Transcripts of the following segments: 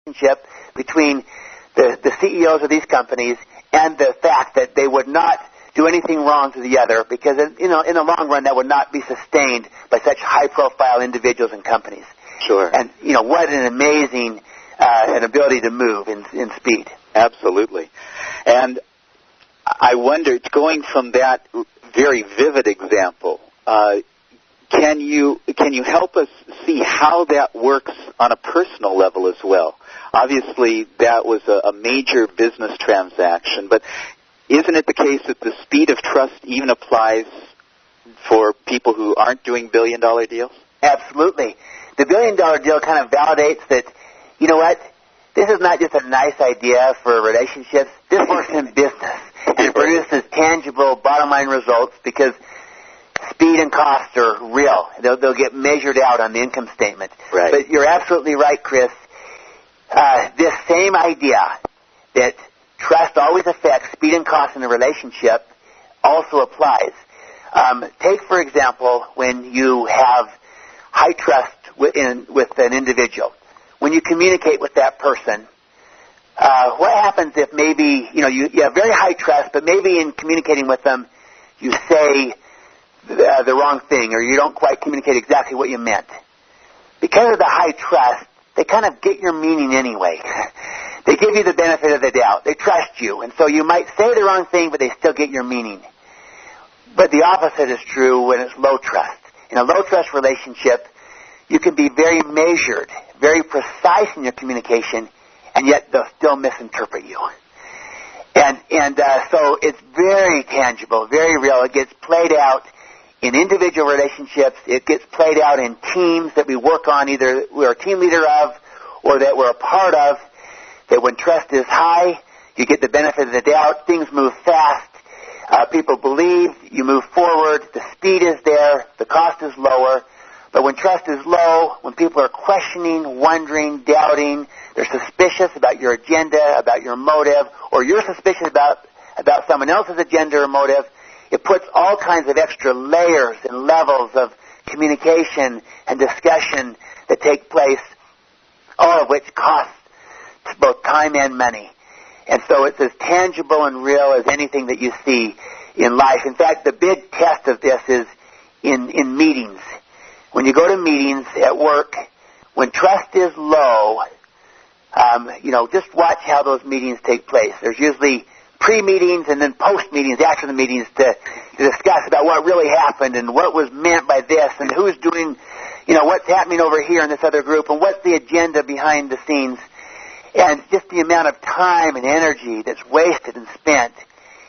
relationship between the CEOs of these companies and the fact that they would not do anything wrong to the other, because in the long run that would not be sustained by such high-profile individuals and companies. Sure. And what an amazing an ability to move in speed. Absolutely. And I wonder, going from that very vivid example, can you help us see how that works on a personal level as well? Obviously, that was a major business transaction, but isn't it the case that the speed of trust even applies for people who aren't doing billion-dollar deals? Absolutely. The billion-dollar deal kind of validates that, you know what, this is not just a nice idea for relationships. This works in business, and it produces tangible bottom-line results because speed and cost are real. They'll get measured out on the income statement. Right. But you're absolutely right, Chris. This same idea that trust always affects speed and cost in a relationship also applies. Take, for example, when you have high trust with an individual. When you communicate with that person, what happens if maybe, you have very high trust, but maybe in communicating with them, you say the wrong thing, or you don't quite communicate exactly what you meant? Because of the high trust, they kind of get your meaning anyway. They give you the benefit of the doubt. They trust you. And so you might say the wrong thing, but they still get your meaning. But the opposite is true when it's low trust. In a low trust relationship, you can be very measured, very precise in your communication, and yet they'll still misinterpret you. And so it's very tangible, very real. It gets played out in individual relationships. It gets played out in teams that we work on, either we're a team leader of or that we're a part of, that when trust is high, you get the benefit of the doubt. Things move fast. People believe. You move forward. The speed is there. The cost is lower. But when trust is low, when people are questioning, wondering, doubting, they're suspicious about your agenda, about your motive, or you're suspicious about someone else's agenda or motive, it puts all kinds of extra layers and levels of communication and discussion that take place, all of which costs both time and money. And so it's as tangible and real as anything that you see in life. In fact, the big test of this is in meetings. When you go to meetings at work, when trust is low, just watch how those meetings take place. There's usually pre-meetings and then post-meetings after the meetings to discuss about what really happened and what was meant by this and who's doing, what's happening over here in this other group and what's the agenda behind the scenes. And just the amount of time and energy that's wasted and spent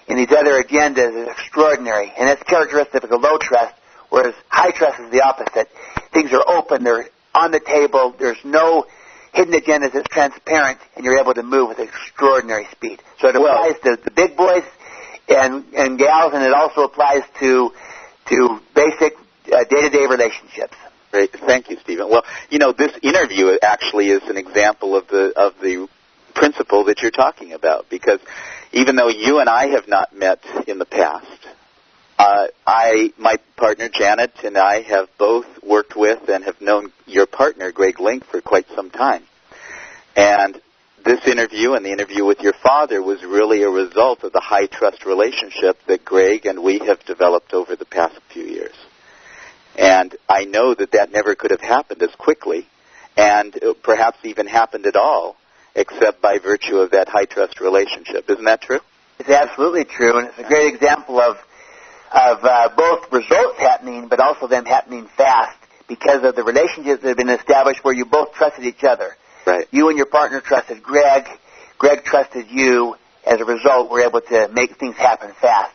in these other agendas is extraordinary. And that's characteristic of a low trust, whereas high trust is the opposite. Things are open. They're on the table. There's no hidden agendas. It's transparent, and you're able to move with extraordinary speed. So it applies to the big boys and gals, and it also applies to basic day-to-day relationships. Great. Thank you, Stephen. Well, this interview actually is an example of the principle that you're talking about, because even though you and I have not met in the past, my partner Janet and I have both worked with and have known your partner, Greg Link, for quite some time. And this interview and the interview with your father was really a result of the high-trust relationship that Greg and we have developed over the past few years. And I know that never could have happened as quickly and perhaps even happened at all except by virtue of that high-trust relationship. Isn't that true? It's absolutely true, and it's a great example of both results happening, but also them happening fast because of the relationships that have been established where you both trusted each other. Right. You and your partner trusted Greg. Greg trusted you. As a result, we're able to make things happen fast.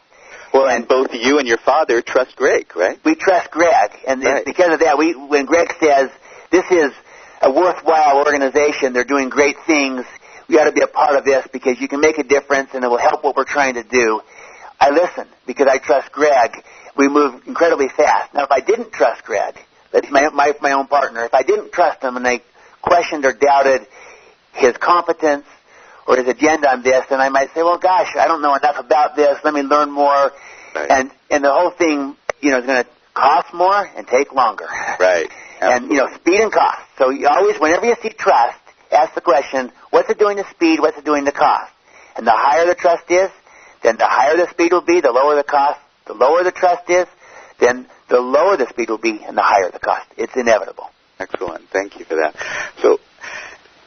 Well, and both you and your father trust Greg, right? We trust Greg, and right. Because of that, when Greg says, this is a worthwhile organization, they're doing great things, we ought to be a part of this because you can make a difference and it will help what we're trying to do, I listen because I trust Greg. We move incredibly fast. Now, if I didn't trust Greg, that's my own partner, if I didn't trust him and I questioned or doubted his competence or his agenda on this, then I might say, well, gosh, I don't know enough about this. Let me learn more. Right. And the whole thing, is going to cost more and take longer. Right. And, speed and cost. So you always, whenever you see trust, ask the question, what's it doing to speed, what's it doing to cost? And the higher the trust is, then the higher the speed will be, the lower the cost. The lower the trust is, then the lower the speed will be and the higher the cost. It's inevitable. Excellent. Thank you for that. So,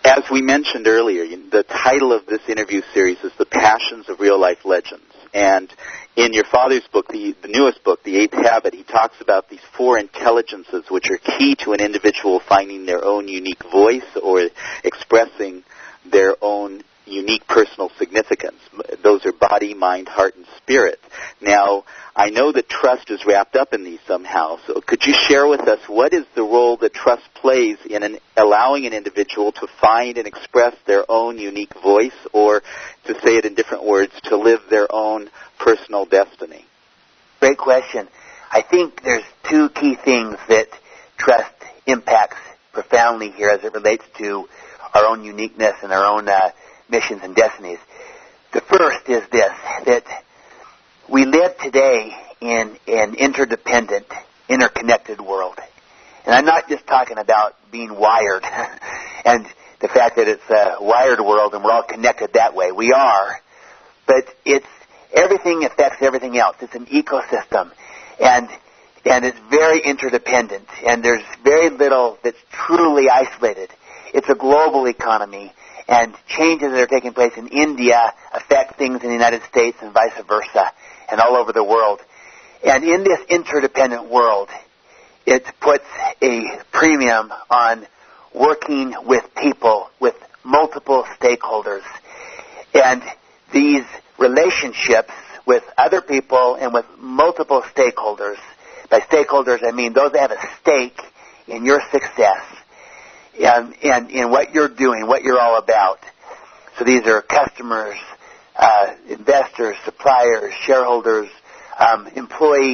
as we mentioned earlier, the title of this interview series is The Passions of Real-Life Legends. And in your father's book, the newest book, The Eighth Habit, he talks about these 4 intelligences which are key to an individual finding their own unique voice or expressing their own unique personal significance. Those are body, mind, heart, and spirit. Now, I know that trust is wrapped up in these somehow, so could you share with us what is the role that trust plays in allowing an individual to find and express their own unique voice, or, to say it in different words, to live their own personal destiny? Great question. I think there's 2 key things that trust impacts profoundly here as it relates to our own uniqueness and our own missions and destinies. The first is this, that we live today in an interdependent, interconnected world. And I'm not just talking about being wired and the fact that it's a wired world and we're all connected that way. We are, but everything affects everything else. It's an ecosystem, and it's very interdependent, and there's very little that's truly isolated. It's a global economy, and changes that are taking place in India affect things in the United States and vice versa, and all over the world. And in this interdependent world, it puts a premium on working with people, with multiple stakeholders. And these relationships with other people and with multiple stakeholders, by stakeholders I mean those that have a stake in your success and in what you're doing, what you're all about. So these are customers, investors, suppliers, shareholders, employees,